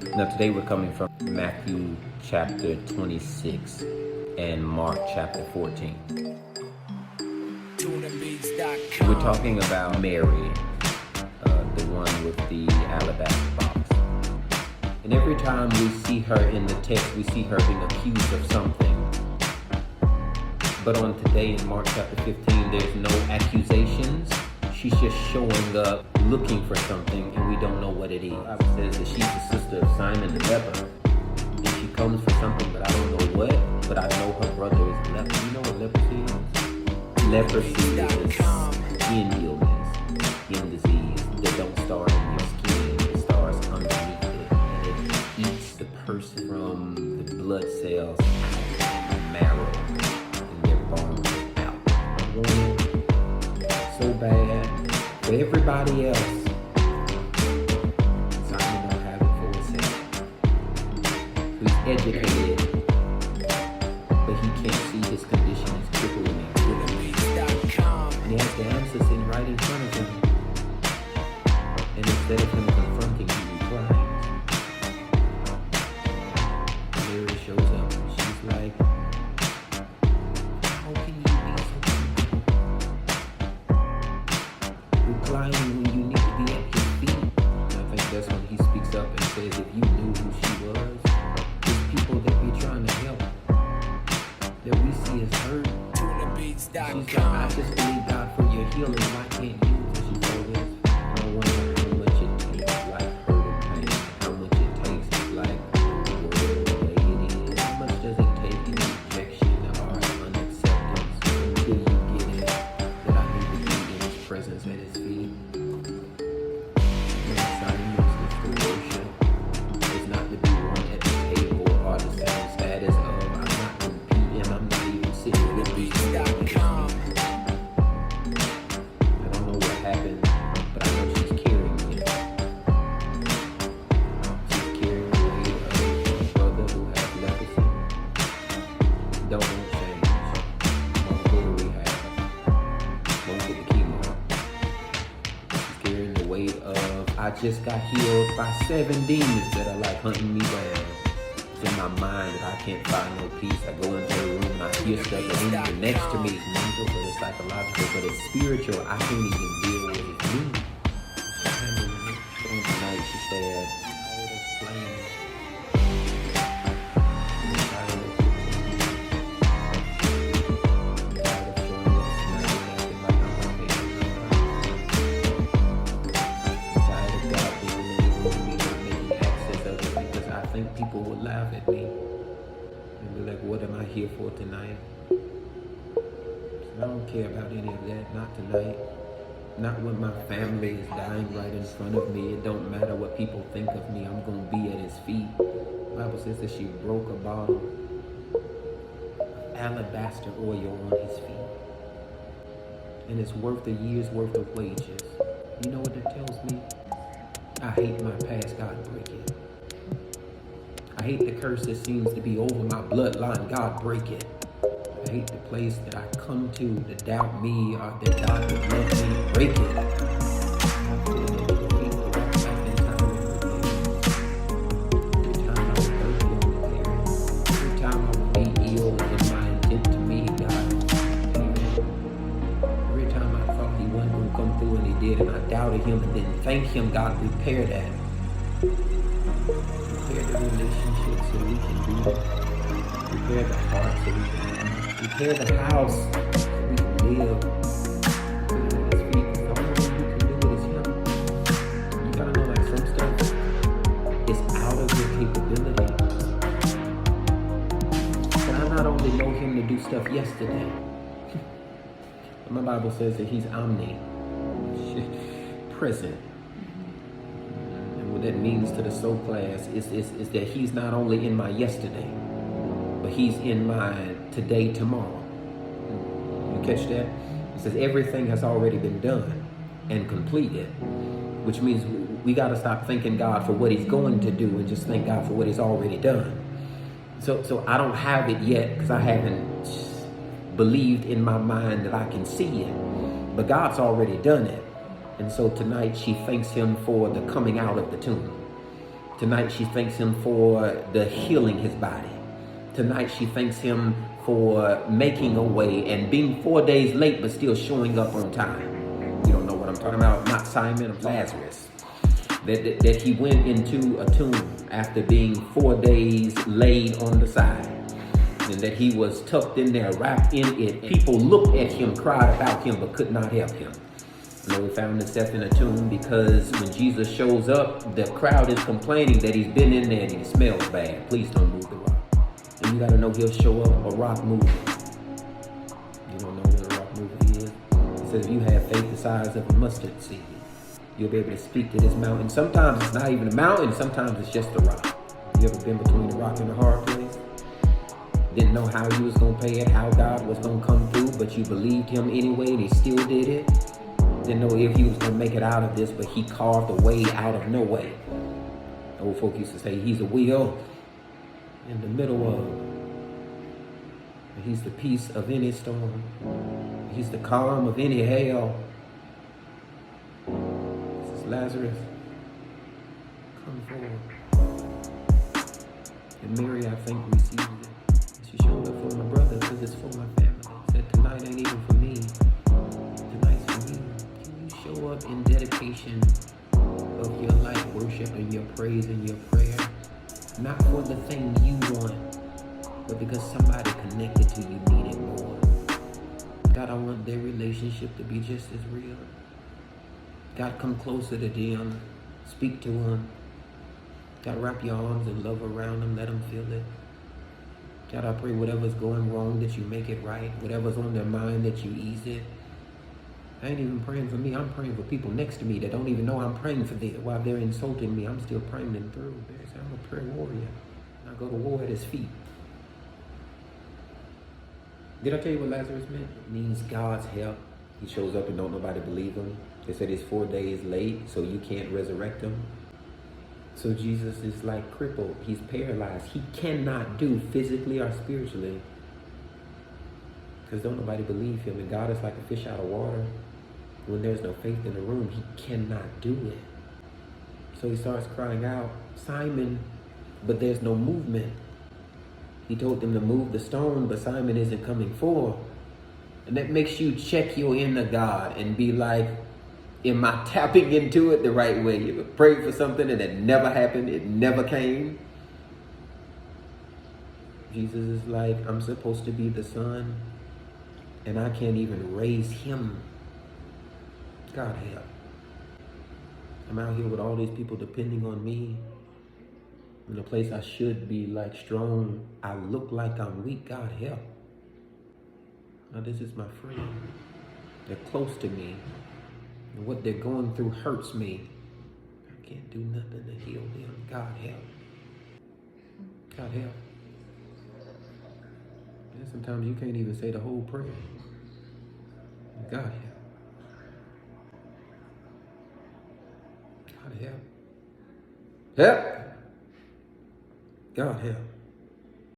Now today we're coming from Matthew chapter 26 and Mark chapter 14. We're talking about Mary, the one with the alabaster box. And every time we see her in the text, we see her being accused of something. But on today in Mark chapter 15, there's no accusations. She's just showing up looking for something, and we don't know what it is. The Bible says that she's the sister of Simon the leper, and she comes for something, but I don't know what. But I know her brother is a leper. You know what leprosy is? Leprosy is a skin illness, skin disease that don't start in your skin. It starts underneath it, and it eats the person from the blood cells, the marrow, and their bones out. I want it so bad. For everybody else, Simon don't have it for himself. He's educated, but he can't see his condition is crippling and killing him. And he has the answer sitting right in front of him. And instead of him confronting, he reclines. Mary shows up and she's like, how can you be so reclining when you need to be at his feet? And I think that's when he speaks up and says, if you knew who she was, there's people that be trying to help, that we see as hurt. She's like, I just believe God for your healing. Why can't you? And she told us, I wonder how much it takes, like hurt and pain. How much it takes is like the world the way it is. How much does it take in rejection or unacceptance until you get it that I need to be in his presence at his feet? And Simon uses the worship is not to be one at the table or the same status of I'm not competing, I'm not even sitting with these people. I don't know what happened, but I know she's carrying it. She's carrying the weight of a brother who has leprosy. Don't want change. Won't go to rehab. Won't get the chemo. She's carrying the weight of I just got healed by 7 demons that are like hunting me down. It's in my mind that I can't find no peace. I go into the room and I hear stuff that ain't even next to me. It's mental, but it's psychological, but it's spiritual. I can't even deal with it. Me. So tonight she said, tired of playing. I'm tired of showing up, smiling, acting like I'm okay. I'm tired of God being in the room, me not making access of it because I think people will laugh at me and be like, what am I here for tonight? I don't care about any of that, not tonight. Not when my family is dying right in front of me. It don't matter what people think of me. I'm going to be at his feet. The Bible says that she broke a bottle of alabaster oil on his feet. And it's worth a year's worth of wages. You know what it tells me? I hate my past, God break it. I hate the curse that seems to be over my bloodline, God break it. I hate the place that I come to doubt me or that God would love me, break it. Every time I would hurt him, every time I would be ill in my intent to me, God, every time I thought he wasn't going to come through and he did, and I doubted him and didn't thank him, God, repair that. Repair the relationship so we can do it. Repair the heart so we can repair the house so we can live. Put it at his feet. The only one who can do it is him. You gotta know like some stuff is out of your capability. But I not only know him to do stuff yesterday. My Bible says that he's omnipresent. And what that means to the soul class is that he's not only in my yesterday, but he's in my today, tomorrow. You catch that? It says everything has already been done and completed, which means we got to stop thanking God for what he's going to do and just thank God for what he's already done. So I don't have it yet because I haven't believed in my mind that I can see it, but God's already done it. And so tonight she thanks him for the coming out of the tomb. Tonight she thanks him for the healing his body. Tonight she thanks him for making a way and being 4 days late but still showing up on time. You don't know what I'm talking about? Not Simon of Lazarus. That he went into a tomb after being 4 days laid on the side. And that he was tucked in there, wrapped in it. People looked at him, cried about him, but could not help him. You know, we found himself in a tomb because when Jesus shows up, the crowd is complaining that he's been in there and he smells bad. Please don't move the rock. And you gotta know he'll show up a rock moving. You don't know what a rock moving is? He says if you have faith the size of a mustard seed, you'll be able to speak to this mountain. Sometimes it's not even a mountain, sometimes it's just a rock. You ever been between a rock and a hard place? Didn't know how you was gonna pay it, how God was gonna come through, but you believed him anyway and he still did it. Didn't know if he was gonna make it out of this, but he carved a way out of no way. Old folk used to say he's a wheel in the middle of. He's the peace of any storm. He's the calm of any hail. This is Lazarus. Come forward. And Mary, I think, received it. She showed up for my brother because it's for my family. Said tonight ain't even for me. Tonight's for you. Can you show up in dedication of your life worship and your praise and your prayer? Not for the thing you want, but because somebody connected to you needed more. God, I want their relationship to be just as real. God, come closer to them. Speak to them. God, wrap your arms and love around them. Let them feel it. God, I pray whatever's going wrong that you make it right. Whatever's on their mind that you ease it. I ain't even praying for me. I'm praying for people next to me that don't even know I'm praying for them. While they're insulting me, I'm still praying them through. I'm a prayer warrior. I go to war at his feet. Did I tell you what Lazarus meant? It means God's help. He shows up and don't nobody believe him. They said he's 4 days late, so you can't resurrect him. So Jesus is like crippled. He's paralyzed. He cannot do physically or spiritually because don't nobody believe him. And God is like a fish out of water. When there's no faith in the room, he cannot do it. So he starts crying out, Simon, but there's no movement. He told them to move the stone, but Simon isn't coming forward. And that makes you check your inner God and be like, am I tapping into it the right way? You ever prayed for something and it never happened, it never came? Jesus is like, I'm supposed to be the son, and I can't even raise him. God help. I'm out here with all these people depending on me. In a place I should be like strong, I look like I'm weak. God help. Now this is my friend. They're close to me. And what they're going through hurts me. I can't do nothing to heal them. God help. God help. And sometimes you can't even say the whole prayer. God help. God help. Help. God help.